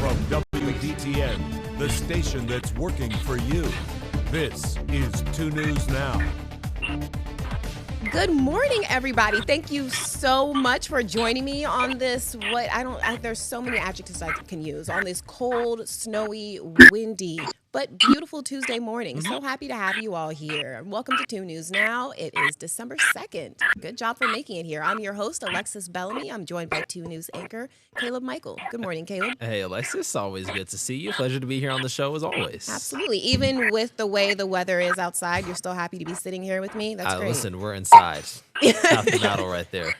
From WDTN, the station that's working for you. This is 2 News Now. Good morning, everybody. Thank you so much for joining me on this. There's so many adjectives I can use on this cold, snowy, windy, but beautiful Tuesday morning. So happy to have you all here. Welcome to 2 News Now. It is December 2nd. Good job for making it here. I'm your host, Alexis Bellamy. I'm joined by 2 News anchor, Caleb Michael. Good morning, Caleb. Hey, Alexis. Always good to see you. Pleasure to be here on the show as always. Absolutely. Even with the way the weather is outside, you're still happy to be sitting here with me? That's great. Listen, we're inside. Half the battle right there.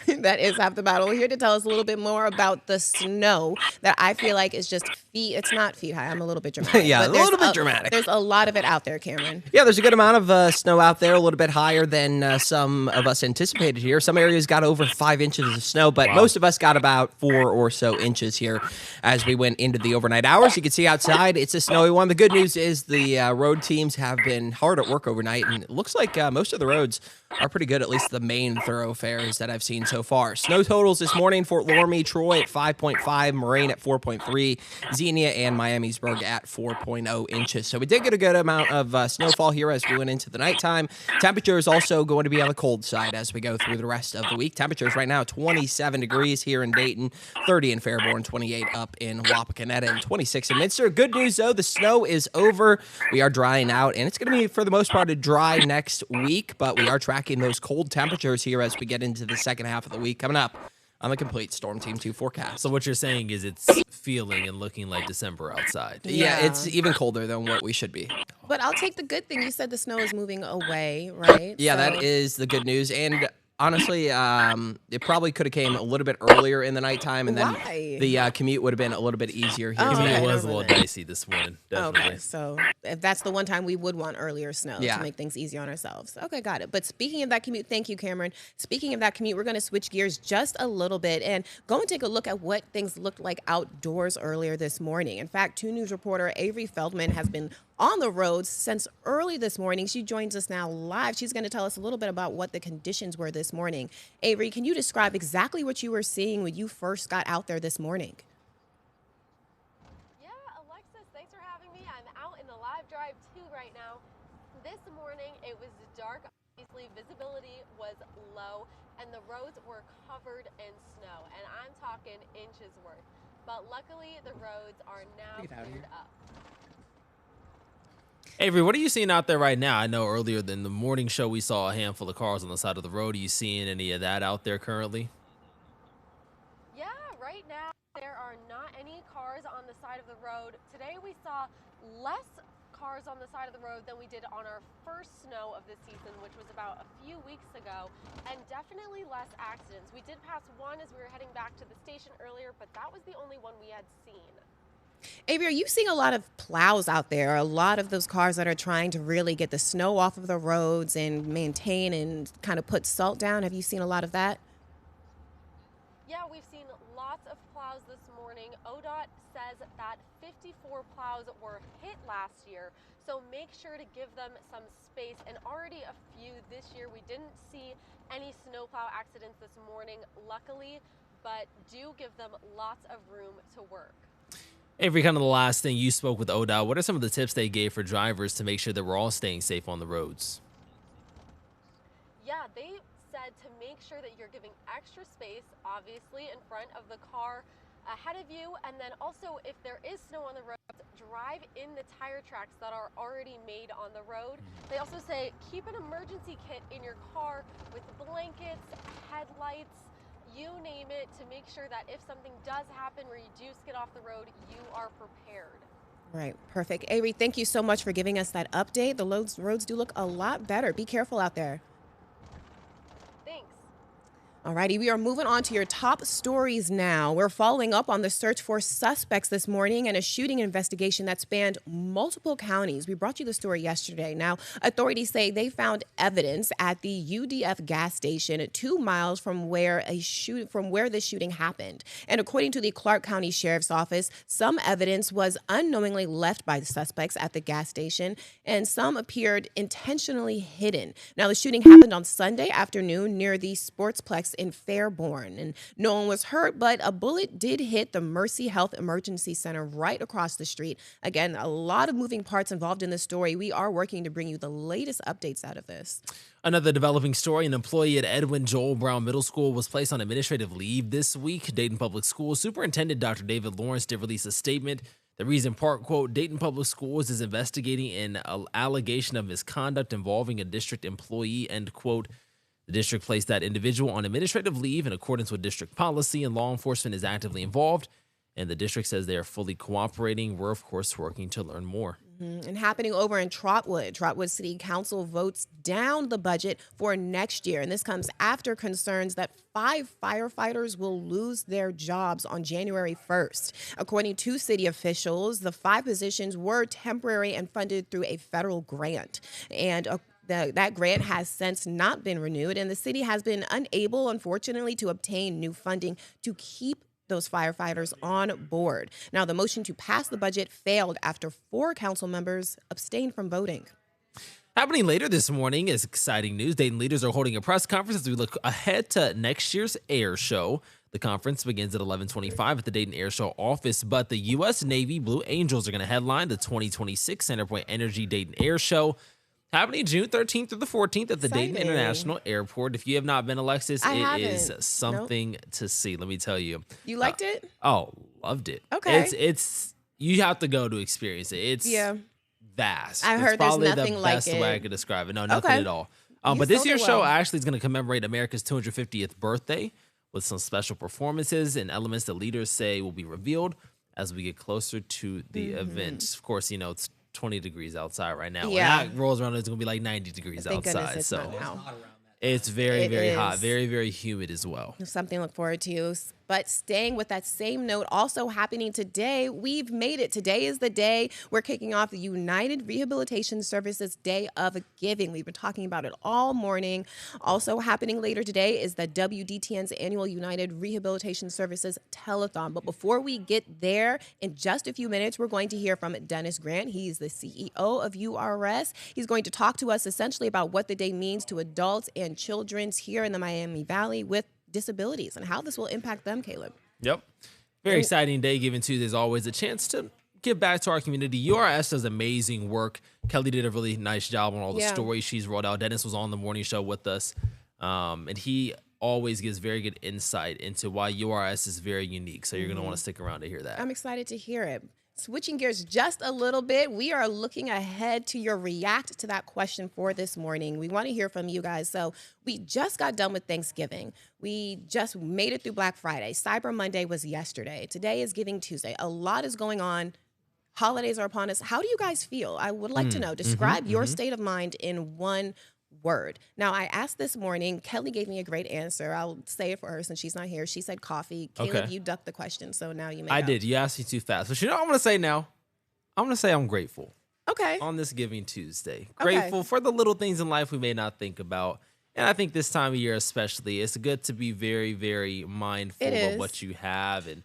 That is half the battle. We're here to tell us a little bit more about the snow that I feel like is just it's not feet high. I'm a little bit dramatic. Yeah, but a little bit dramatic. There's a lot of it out there, Cameron. Yeah, there's a good amount of snow out there, a little bit higher than some of us anticipated here. Some areas got over 5 inches of snow, but most of us got about 4 or so inches here as we went into the overnight hours. You can see outside, it's a snowy one. The good news is the road teams have been hard at work overnight, and it looks like most of the roads are pretty good, at least the main thoroughfares that I've seen so far. Snow totals this morning: Fort Loramie, Troy at 5.5, Moraine at 4.3, Xenia and Miamisburg at 4.0 inches. So we did get a good amount of snowfall here as we went into the nighttime. Temperature is also going to be on the cold side as we go through the rest of the week. Temperatures right now 27 degrees here in Dayton, 30 in Fairborn, 28 up in Wapakoneta, and 26 in Minster. Good news though, the snow is over. We are drying out, and it's going to be for the most part a dry next week, but we are tracking those cold temperatures here as we get into the second half of the week. Coming up on the complete Storm Team 2 forecast. So what you're saying is it's feeling and looking like December outside. Yeah, it's even colder than what we should be. But I'll take the good thing. You said the snow is moving away, right? Yeah, that is the good news. And honestly, it probably could have came a little bit earlier in the nighttime, and then the commute would have been a little bit easier here. It was a little dicey this morning, definitely. Okay, so if that's the one time we would want earlier snow to make things easier on ourselves. Okay, got it. But speaking of that commute, thank you, Cameron. Speaking of that commute, we're going to switch gears just a little bit and go and take a look at what things looked like outdoors earlier this morning. In fact, 2 News reporter Avery Feldman has been on the roads since early this morning. She joins us now live. She's going to tell us a little bit about what the conditions were this morning. Avery, can you describe exactly what you were seeing when you first got out there this morning? Yeah, Alexis, thanks for having me. I'm out in the live drive 2 right now. This morning, it was dark. Obviously, visibility was low, and the roads were covered in snow, and I'm talking inches worth. But luckily, the roads are now cleared up. Avery, what are you seeing out there right now? I know earlier in the morning show we saw a handful of cars on the side of the road. Are you seeing any of that out there currently? Yeah, right now there are not any cars on the side of the road. Today we saw less cars on the side of the road than we did on our first snow of the season, which was about a few weeks ago, and definitely less accidents. We did pass one as we were heading back to the station earlier, but that was the only one we had seen. Avery, are you seeing a lot of plows out there? A lot of those cars that are trying to really get the snow off of the roads and maintain and kind of put salt down? Have you seen a lot of that? Yeah, we've seen lots of plows this morning. ODOT says that 54 plows were hit last year, so make sure to give them some space. And already a few this year. We didn't see any snowplow accidents this morning, luckily, but do give them lots of room to work. Avery, kind of the last thing, you spoke with ODOT. What are some of the tips they gave for drivers to make sure that we're all staying safe on the roads? Yeah, they said to make sure that you're giving extra space, obviously, in front of the car ahead of you. And then also, if there is snow on the road, drive in the tire tracks that are already made on the road. They also say keep an emergency kit in your car with blankets, headlights, you name it, to make sure that if something does happen where you do skid off the road, you are prepared. Right. Perfect. Avery, thank you so much for giving us that update. The roads do look a lot better. Be careful out there. Thanks. Alrighty, we are moving on to your top stories now. We're following up on the search for suspects this morning and a shooting investigation that spanned multiple counties. We brought you the story yesterday. Now, authorities say they found evidence at the UDF gas station 2 miles from where the shooting happened. And according to the Clark County Sheriff's Office, some evidence was unknowingly left by the suspects at the gas station, and some appeared intentionally hidden. Now, the shooting happened on Sunday afternoon near the Sportsplex in Fairborn. And no one was hurt, but a bullet did hit the Mercy Health Emergency Center right across the street. Again, a lot of moving parts involved in this story. We are working to bring you the latest updates out of this. Another developing story, an employee at Edwin Joel Brown Middle School was placed on administrative leave this week. Dayton Public Schools Superintendent Dr. David Lawrence did release a statement. The reason, part, quote, Dayton Public Schools is investigating an allegation of misconduct involving a district employee, end quote. The district placed that individual on administrative leave in accordance with district policy, and law enforcement is actively involved. And the district says they are fully cooperating. We're, of course, working to learn more. And happening over in Trotwood City Council votes down the budget for next year. And this comes after concerns that 5 firefighters will lose their jobs on January 1st. According to city officials, the 5 positions were temporary and funded through a federal grant. And that grant has since not been renewed, and the city has been unable, unfortunately, to obtain new funding to keep those firefighters on board. Now, the motion to pass the budget failed after 4 council members abstained from voting. Happening later this morning is exciting news. Dayton leaders are holding a press conference as we look ahead to next year's air show. The conference begins at 11:25 at the Dayton Air Show office, but the U.S. Navy Blue Angels are going to headline the 2026 Centerpoint Energy Dayton Air Show, happening June 13th through the 14th at the Dayton International Airport. If you have not been, Alexis, it is something to see. Let me tell you. You liked it? Oh, loved it. Okay. It's you have to go to experience it. It's vast. I heard there's there's nothing like it. It's probably the best way I could describe it. No, nothing at all. But this year's show actually is going to commemorate America's 250th birthday with some special performances and elements that leaders say will be revealed as we get closer to the event. Of course, it's 20 degrees outside right now. Yeah. When that rolls around, it's going to be like 90 degrees Thank outside. It's so not it's very hot, very, very humid as well. Something to look forward to. But staying with that same note, also happening today, we've made it. Today is the day we're kicking off the United Rehabilitation Services Day of Giving. We've been talking about it all morning. Also happening later today is the WDTN's annual United Rehabilitation Services Telethon. But before we get there, in just a few minutes, we're going to hear from Dennis Grant. He's the CEO of URS. He's going to talk to us essentially about what the day means to adults and children here in the Miami Valley with disabilities and how this will impact them, Caleb. Yep. Very exciting day. Giving Tuesday is always a chance to give back to our community. URS does amazing work. Kelly did a really nice job on all the stories she's rolled out. Dennis was on the morning show with us, and he always gives very good insight into why URS is very unique. So you're going to want to stick around to hear that. I'm excited to hear it. Switching gears just a little bit, we are looking ahead to your react to that question for this morning. We want to hear from you guys. So we just got done with Thanksgiving. We just made it through Black Friday. Cyber Monday was yesterday. Today is Giving Tuesday. A lot is going on. Holidays are upon us. How do you guys feel? I would like to know. Describe your state of mind in one word. Now, I asked this morning. Kelly gave me a great answer. I'll say it for her since she's not here. She said coffee. Caleb, you ducked the question, so now you may I go. did. You asked me too fast. But you know what I'm going to say now? I'm going to say I'm grateful. Okay. On this Giving Tuesday. Grateful for the little things in life we may not think about. And I think this time of year especially, it's good to be very, very mindful of what you have. And,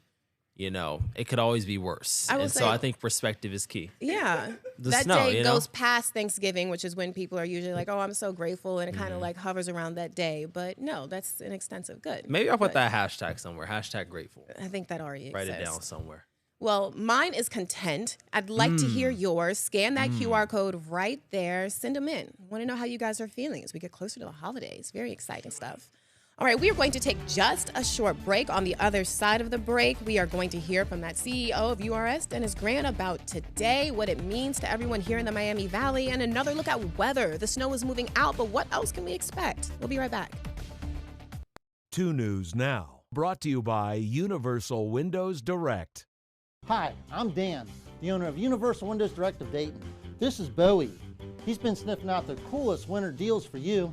it could always be worse. So I think perspective is key. Yeah. That day goes past Thanksgiving, which is when people are usually like, oh, I'm so grateful. And it kind of like hovers around that day. But no, that's an extensive good. Maybe I'll put that hashtag somewhere. Hashtag grateful. I think that already exists. Write it down somewhere. Well, mine is content. I'd like to hear yours. Scan that QR code right there. Send them in. I want to know how you guys are feeling as we get closer to the holidays. Very exciting stuff. All right, we are going to take just a short break. On the other side of the break, we are going to hear from that CEO of URS, Dennis Grant, about today, what it means to everyone here in the Miami Valley, and another look at weather. The snow is moving out, but what else can we expect? We'll be right back. 2 News Now, brought to you by Universal Windows Direct. Hi, I'm Dan, the owner of Universal Windows Direct of Dayton. This is Bowie. He's been sniffing out the coolest winter deals for you.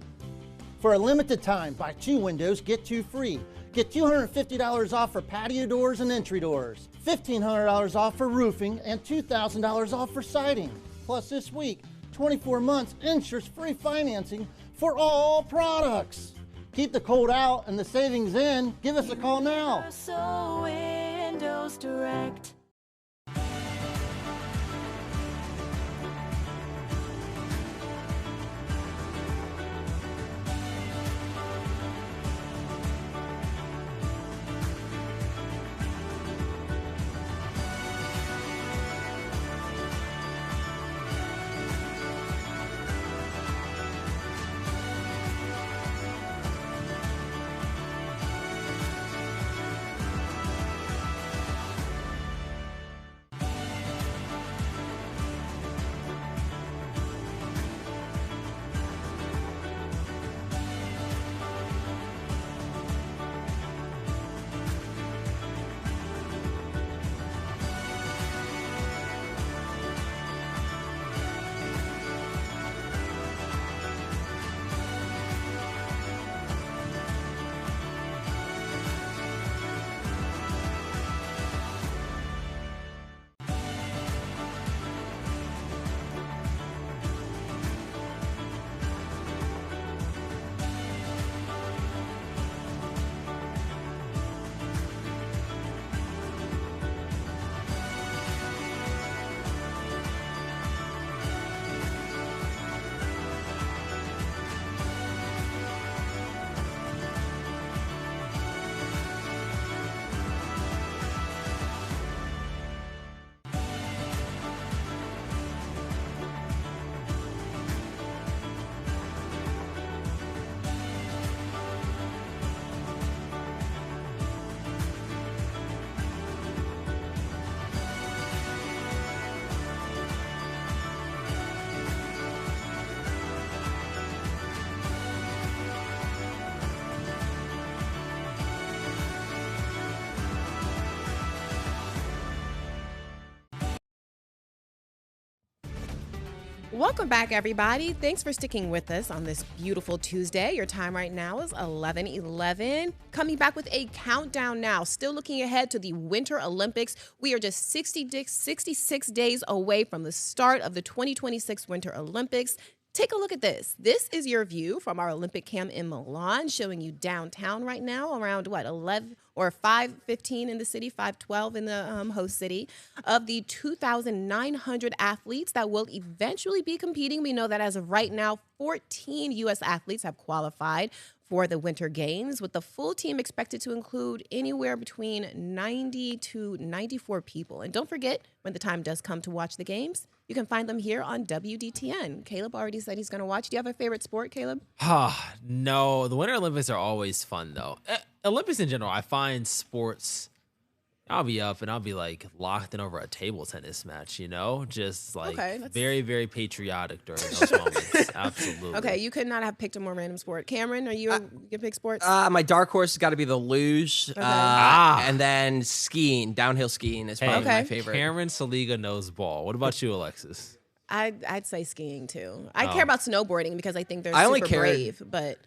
For a limited time, buy 2 windows, get 2 free. Get $250 off for patio doors and entry doors, $1,500 off for roofing, and $2,000 off for siding. Plus this week, 24 months interest-free financing for all products. Keep the cold out and the savings in. Give us a call now. Universal Windows Direct. Welcome back, everybody. Thanks for sticking with us on this beautiful Tuesday. Your time right now is 11:11. Coming back with a countdown now. Still looking ahead to the Winter Olympics. We are just 66 days away from the start of the 2026 Winter Olympics. Take a look at this. This is your view from our Olympic cam in Milan, showing you downtown right now around 11 or 5:15 in the city, 5:12 in the host city, of the 2,900 athletes that will eventually be competing. We know that as of right now, 14 U.S. athletes have qualified for the Winter Games, with the full team expected to include anywhere between 90 to 94 people. And don't forget, when the time does come to watch the games, you can find them here on WDTN. Caleb already said he's going to watch. Do you have a favorite sport, Caleb? No, the Winter Olympics are always fun, though. Olympics in general, I find sports, I'll be up and I'll be like locked in over a table tennis match, just like very, very patriotic during those moments. Absolutely. Okay, you could not have picked a more random sport. Cameron, are you you pick sports? My dark horse has got to be the luge, and then skiing. Downhill skiing is probably my favorite. Cameron Saliga knows ball. What about you, Alexis? I'd say skiing too. I care about snowboarding because I think they're super brave, but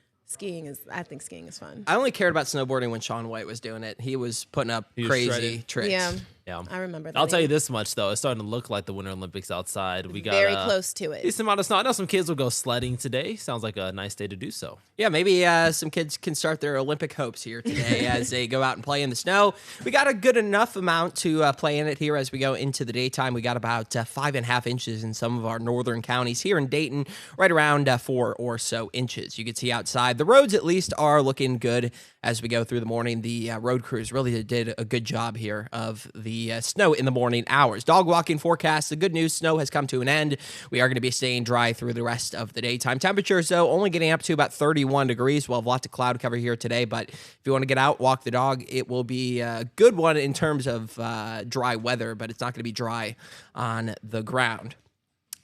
I think skiing is fun. I only cared about snowboarding when Shaun White was doing it. He was putting up crazy tricks. Yeah, I remember that. I'll tell you this much, though. It's starting to look like the Winter Olympics outside. We got very close to it. Decent amount of snow. I know some kids will go sledding today. Sounds like a nice day to do so. Yeah, maybe some kids can start their Olympic hopes here today as they go out and play in the snow. We got a good enough amount to play in it here as we go into the daytime. We got about 5.5 inches in some of our northern counties here in Dayton, right around 4 or so inches. You can see outside. The roads, at least, are looking good as we go through the morning. The road crews really did a good job here of the snow in the morning hours. Dog walking forecast. The good news, snow has come to an end. We are going to be staying dry through the rest of the daytime. Temperatures, though, only getting up to about 31 degrees. We'll have lots of cloud cover here today, but if you want to get out, walk the dog, it will be a good one in terms of dry weather, but it's not going to be dry on the ground.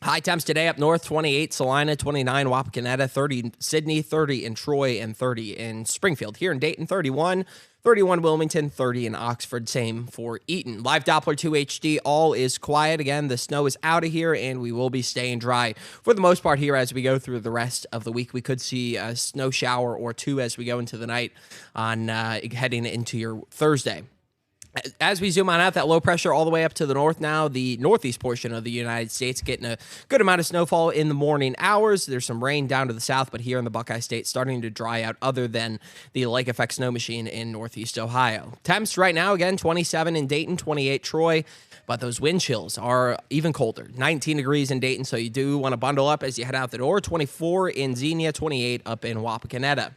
High temps today up north, 28 Salina, 29 Wapakoneta, 30 Sydney, 30 in Troy, and 30 in Springfield. Here in Dayton, 31 Wilmington, 30 in Oxford, same for Eaton. Live Doppler 2 HD, all is quiet. Again, the snow is out of here, and we will be staying dry for the most part here as we go through the rest of the week. We could see a snow shower or two as we go into the night on heading into your Thursday. As we zoom on out, that low pressure all the way up to the north now, the northeast portion of the United States getting a good amount of snowfall in the morning hours. There's some rain down to the south, but here in the Buckeye State starting to dry out other than the lake effect snow machine in northeast Ohio. Temps right now, again, 27 in Dayton, 28 Troy, but those wind chills are even colder. 19 degrees in Dayton, so you do want to bundle up as you head out the door. 24 in Xenia, 28 up in Wapakoneta.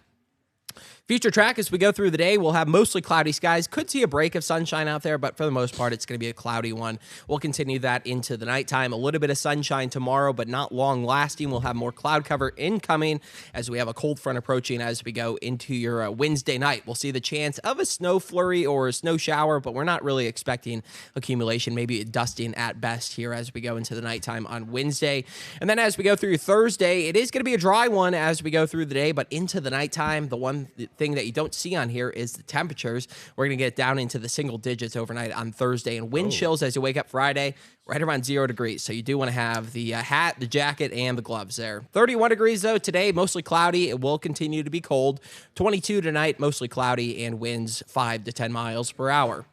Future track, as we go through the day, we'll have mostly cloudy skies. Could see a break of sunshine out there, but for the most part, it's going to be a cloudy one. We'll continue that into the nighttime. A little bit of sunshine tomorrow, but not long lasting. We'll have more cloud cover incoming as we have a cold front approaching as we go into your Wednesday night. We'll see the chance of a snow flurry or a snow shower, but we're not really expecting accumulation, maybe dusting at best here as we go into the nighttime on Wednesday. And then as we go through Thursday, it is going to be a dry one as we go through the day, but into the nighttime, the one thing that you don't see on here is the temperatures. We're going to get down into the single digits overnight on Thursday, and wind chills as you wake up Friday right around 0 degrees. So you do want to have the hat, the jacket, and the gloves there. 31 degrees, though, today, mostly cloudy. It will continue to be cold. 22 tonight, mostly cloudy, and winds 5 to 10 miles per hour.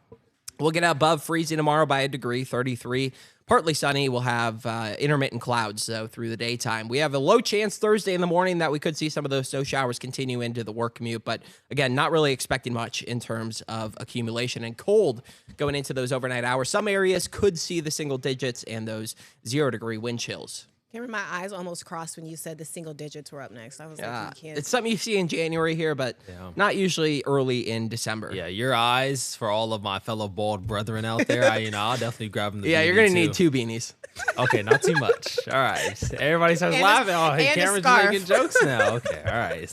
We'll get above freezing tomorrow by a degree, 33. Partly sunny. We'll have intermittent clouds, though, through the daytime. We have a low chance Thursday in the morning that we could see some of those snow showers continue into the work commute, but again, not really expecting much in terms of accumulation, and cold going into those overnight hours. Some areas could see the single digits and those 0-degree wind chills. Cameron, my eyes almost crossed when you said the single digits were up next. I was like, you can't. It's something you see in January here, but not usually early in December. Yeah, your eyes, for all of my fellow bald brethren out there, I'll definitely grab them. Yeah, you're going to need 2 beanies. Okay, not too much. All right. Everybody starts laughing. Oh, hey, Cameron's making jokes now. Okay, all right. It's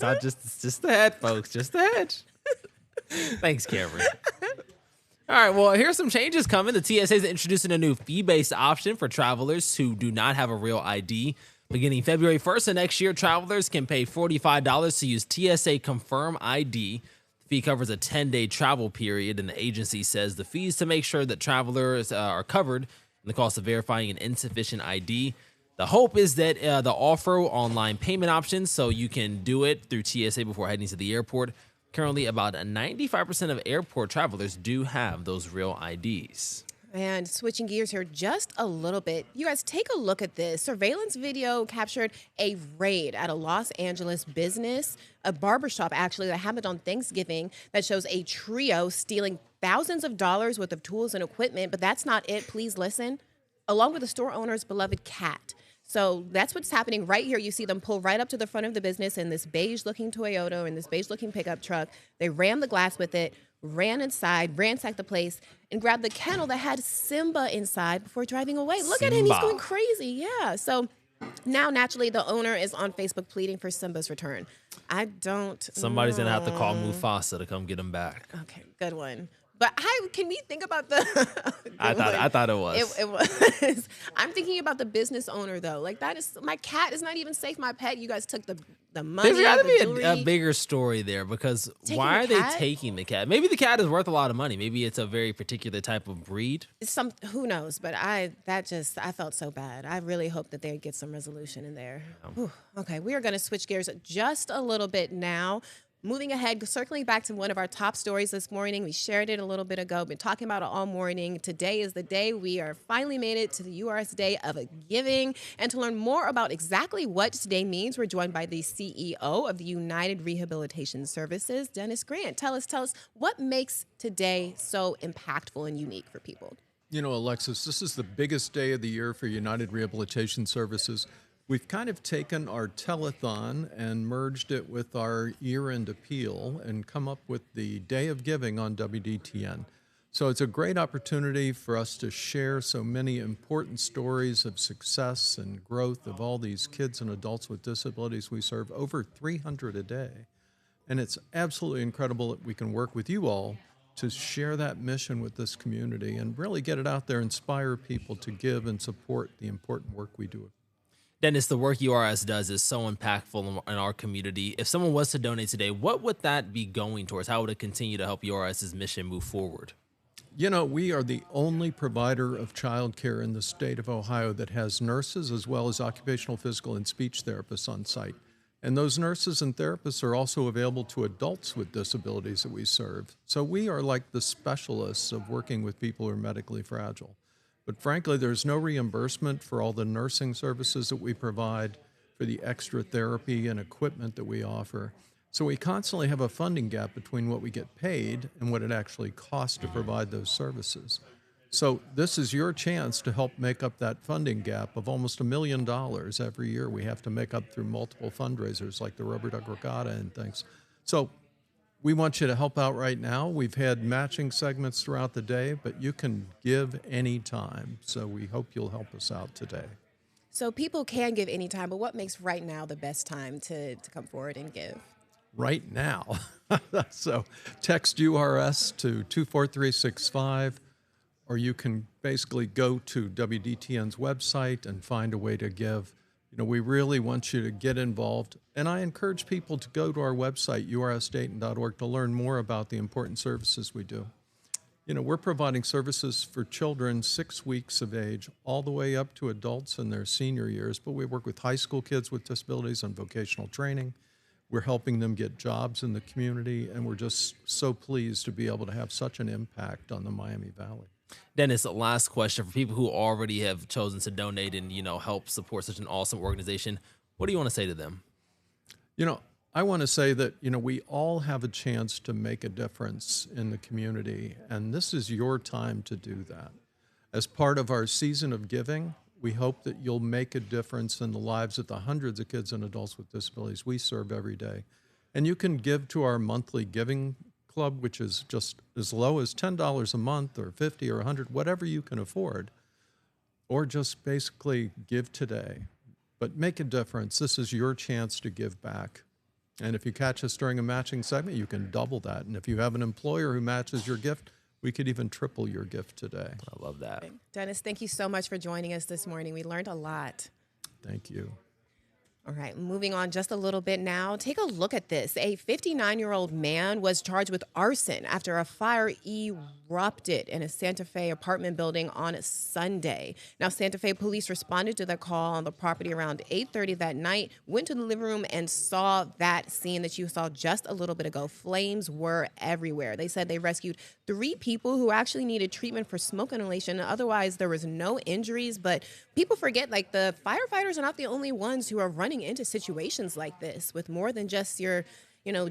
just the head, folks. Just the head. Thanks, Cameron. All right, well, here's some changes coming. The TSA is introducing a new fee-based option for travelers who do not have a real ID. Beginning February 1st of next year, travelers can pay $45 to use TSA Confirm ID. The fee covers a 10-day travel period, and the agency says the fees to make sure that travelers are covered and the cost of verifying an insufficient ID. The hope is that the offer online payment options, so you can do it through TSA before heading to the airport. Currently, about 95% of airport travelers do have those real IDs. And switching gears here just a little bit, you guys take a look at this. Surveillance video captured a raid at a Los Angeles business, a barbershop actually, that happened on Thanksgiving, that shows a trio stealing thousands of dollars worth of tools and equipment. But that's not it. Please listen. Along with the store owner's beloved cat. So that's what's happening right here. You see them pull right up to the front of the business in this beige-looking Toyota and this beige-looking pickup truck. They rammed the glass with it, ran inside, ransacked the place, and grabbed the kennel that had Simba inside before driving away. Look at him. He's going crazy. Yeah. So now, naturally, the owner is on Facebook pleading for Simba's return. I don't Somebody's going to have to call Mufasa to come get him back. Okay, good one. But can we think about the? I thought it was. It was. I'm thinking about the business owner though. Like, that is, my cat is not even safe. My pet. You guys took the money. There's got to be a bigger story there, because why are they taking the cat? Maybe the cat is worth a lot of money. Maybe it's a very particular type of breed. Who knows? But I felt so bad. I really hope that they get some resolution in there. Okay, we are going to switch gears just a little bit now. Moving ahead, circling back to one of our top stories this morning. We shared it a little bit ago, been talking about it all morning. Today is the day we are finally made it to the URS Day of Giving. And to learn more about exactly what today means, we're joined by the CEO of the United Rehabilitation Services, Dennis Grant. Tell us what makes today so impactful and unique for people. You know, Alexis, this is the biggest day of the year for United Rehabilitation Services. We've kind of taken our telethon and merged it with our year-end appeal and come up with the Day of Giving on WDTN. So it's a great opportunity for us to share so many important stories of success and growth of all these kids and adults with disabilities. We serve over 300 a day. And it's absolutely incredible that we can work with you all to share that mission with this community and really get it out there, inspire people to give and support the important work we do. Dennis, the work URS does is so impactful in our community. If someone was to donate today, what would that be going towards? How would it continue to help URS's mission move forward? You know, we are the only provider of childcare in the state of Ohio that has nurses as well as occupational, physical, and speech therapists on site. And those nurses and therapists are also available to adults with disabilities that we serve. So we are like the specialists of working with people who are medically fragile. But frankly, there's no reimbursement for all the nursing services that we provide, for the extra therapy and equipment that we offer. So we constantly have a funding gap between what we get paid and what it actually costs to provide those services. So this is your chance to help make up that funding gap of almost $1 million every year we have to make up through multiple fundraisers like the Rubber Duck Regatta and things. So we want you to help out right now. We've had matching segments throughout the day, but you can give anytime. So we hope you'll help us out today. So people can give anytime, but what makes right now the best time to come forward and give? Right now. So text URS to 24365, or you can basically go to WDTN's website and find a way to give. You know, we really want you to get involved. And I encourage people to go to our website, ursdayton.org, to learn more about the important services we do. You know, we're providing services for children 6 weeks of age all the way up to adults in their senior years. But we work with high school kids with disabilities on vocational training. We're helping them get jobs in the community. And we're just so pleased to be able to have such an impact on the Miami Valley. Dennis, last question for people who already have chosen to donate and, help support such an awesome organization. What do you want to say to them? You know, I want to say that, we all have a chance to make a difference in the community, and this is your time to do that. As part of our season of giving, we hope that you'll make a difference in the lives of the hundreds of kids and adults with disabilities we serve every day. And you can give to our monthly giving club, which is just as low as $10 a month or $50 or $100, whatever you can afford, or just basically give today. But make a difference. This is your chance to give back. And if you catch us during a matching segment, you can double that. And if you have an employer who matches your gift, we could even triple your gift today. I love that. Dennis, thank you so much for joining us this morning. We learned a lot. Thank you. All right, moving on just a little bit now. Take a look at this. A 59-year-old man was charged with arson after a fire erupted in a Santa Fe apartment building on Sunday. Now, Santa Fe police responded to the call on the property around 8:30 that night, went to the living room and saw that scene that you saw just a little bit ago. Flames were everywhere. They said they rescued 3 people who actually needed treatment for smoke inhalation. Otherwise, there was no injuries, but people forget, like, the firefighters are not the only ones who are running into situations like this with more than just your,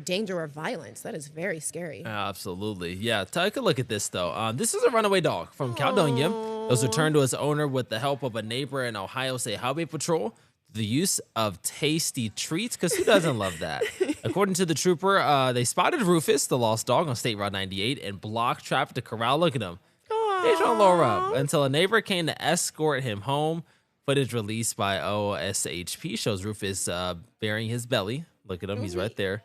danger or violence. That is very scary. Absolutely. Yeah. Take a look at this, though. This is a runaway dog from Caledonia. It was returned to its owner with the help of a neighbor in Ohio State Highway Patrol. The use of tasty treats, because who doesn't love that? According to the trooper, they spotted Rufus, the lost dog, on State Route 98 and blocked traffic to corral. Look at him. He's trying to lower up until a neighbor came to escort him home. Footage released by OSHP shows Rufus burying his belly. Look at him. He's right there.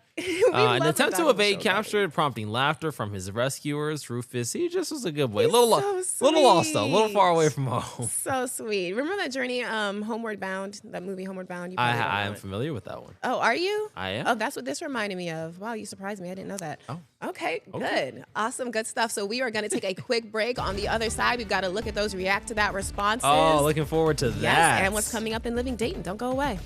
An attempt to evade captured, prompting laughter from his rescuers. Rufus, he just was a good boy. Little lost, though. A little far away from home. So sweet. Remember that Journey, Homeward Bound, that movie Homeward Bound? I am familiar with that one. Oh, are you? I am. Oh, that's what this reminded me of. Wow, you surprised me. I didn't know that. Oh. Okay, good. Awesome, good stuff. So we are going to take a quick break. On the other side, we've got to look at those react to that responses. Oh, looking forward to that. Yes, and what's coming up in Living Dayton. Don't go away.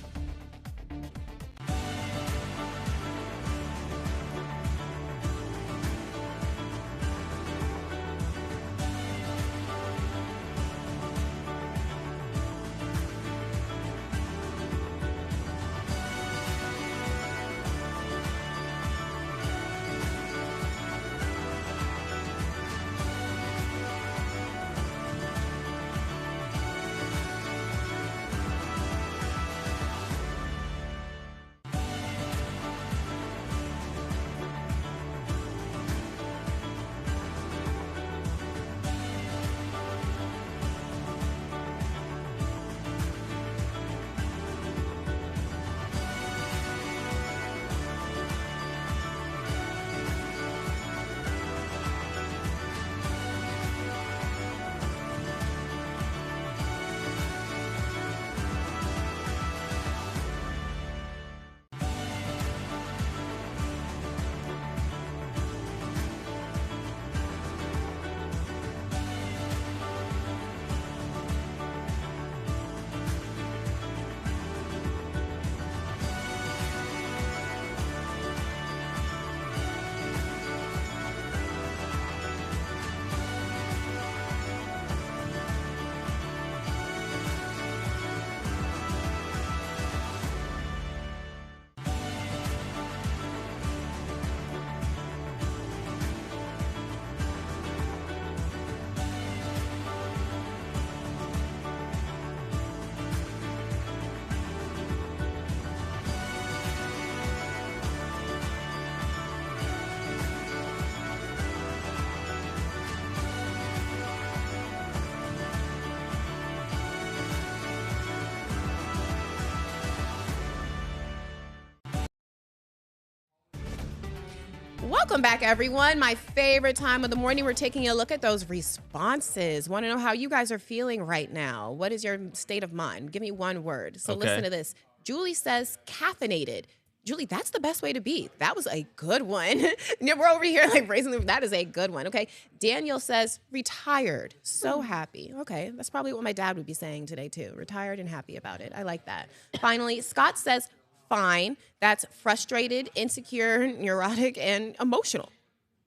Welcome back, everyone. My favorite time of the morning. We're taking a look at those responses. Want to know how you guys are feeling right now. What is your state of mind? Give me one word. So listen to this. Julie says caffeinated. Julie, that's the best way to be. That was a good one. We're over here like raising the, that is a good one. Okay. Daniel says retired. So happy. Okay. That's probably what my dad would be saying today too. Retired and happy about it. I like that. Finally, Scott says fine. That's frustrated, insecure, neurotic, and emotional.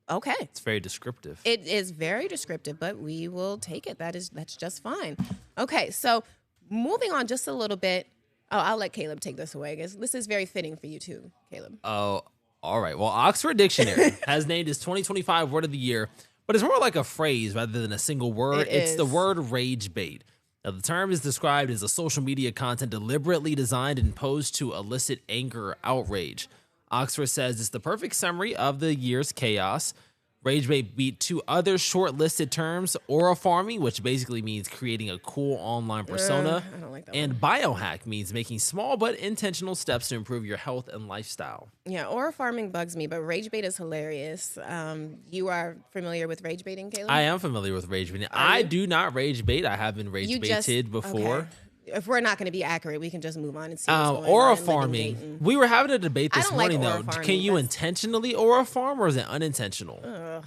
Okay. It's very descriptive. It is very descriptive, but we will take it. That's just fine. Okay. So moving on just a little bit. Oh, I'll let Caleb take this away. I guess this is very fitting for you too, Caleb. Oh, all right. Well, Oxford Dictionary has named his 2025 word of the year, but it's more like a phrase rather than a single word. It's the word rage bait. Now, the term is described as a social media content deliberately designed and posed to elicit anger or outrage. Oxford says it's the perfect summary of the year's chaos. Rage bait beat two other short-listed terms, aura farming, which basically means creating a cool online persona, I don't like that and biohack means making small but intentional steps to improve your health and lifestyle. Yeah, aura farming bugs me, but rage bait is hilarious. You are familiar with rage baiting, Caleb? I am familiar with rage baiting. I do not rage bait. I have been rage baited before. Okay. if we're not going to be accurate, we can just move on and see what's going aura on. farming. We were having a debate this morning, aura though. farming. Can you intentionally aura farm, or is it unintentional?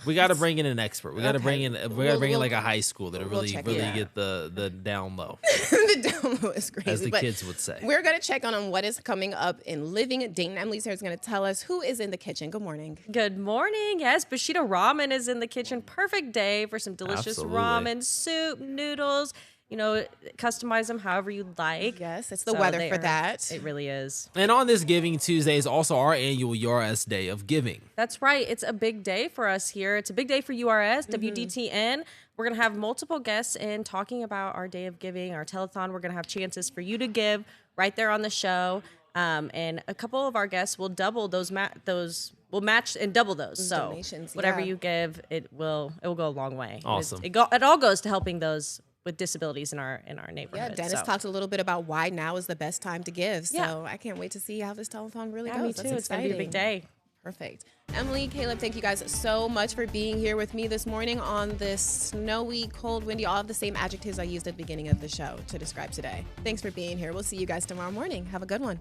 We got to bring in an expert. We got to bring in. We got to bring in like a high schooler to really get the down low. The down low is crazy, as the kids would say. We're going to check on what is coming up in Living Dayton. Emily's here is going to tell us who is in the kitchen. Good morning. Good morning. Yes, Bushido Ramen is in the kitchen. Perfect day for some delicious ramen, soup, noodles. You know, customize them however you'd like. Yes, it's the weather for that. It really is. And on this Giving Tuesday is also our annual URS Day of Giving. That's right. It's a big day for us here. It's a big day for URS, WDTN. We're going to have multiple guests in talking about our Day of Giving, our telethon. We're going to have chances for you to give right there on the show. And a couple of our guests will double we'll match and double those. So donations, whatever you give, it will go a long way. Awesome. It all goes to helping those with disabilities in our neighborhood. Yeah, Dennis talked a little bit about why now is the best time to give. So I can't wait to see how this telethon really goes. Me too. It's going to be a big day. Perfect. Emily, Caleb, thank you guys so much for being here with me this morning on this snowy, cold, windy, all of the same adjectives I used at the beginning of the show to describe today. Thanks for being here. We'll see you guys tomorrow morning. Have a good one.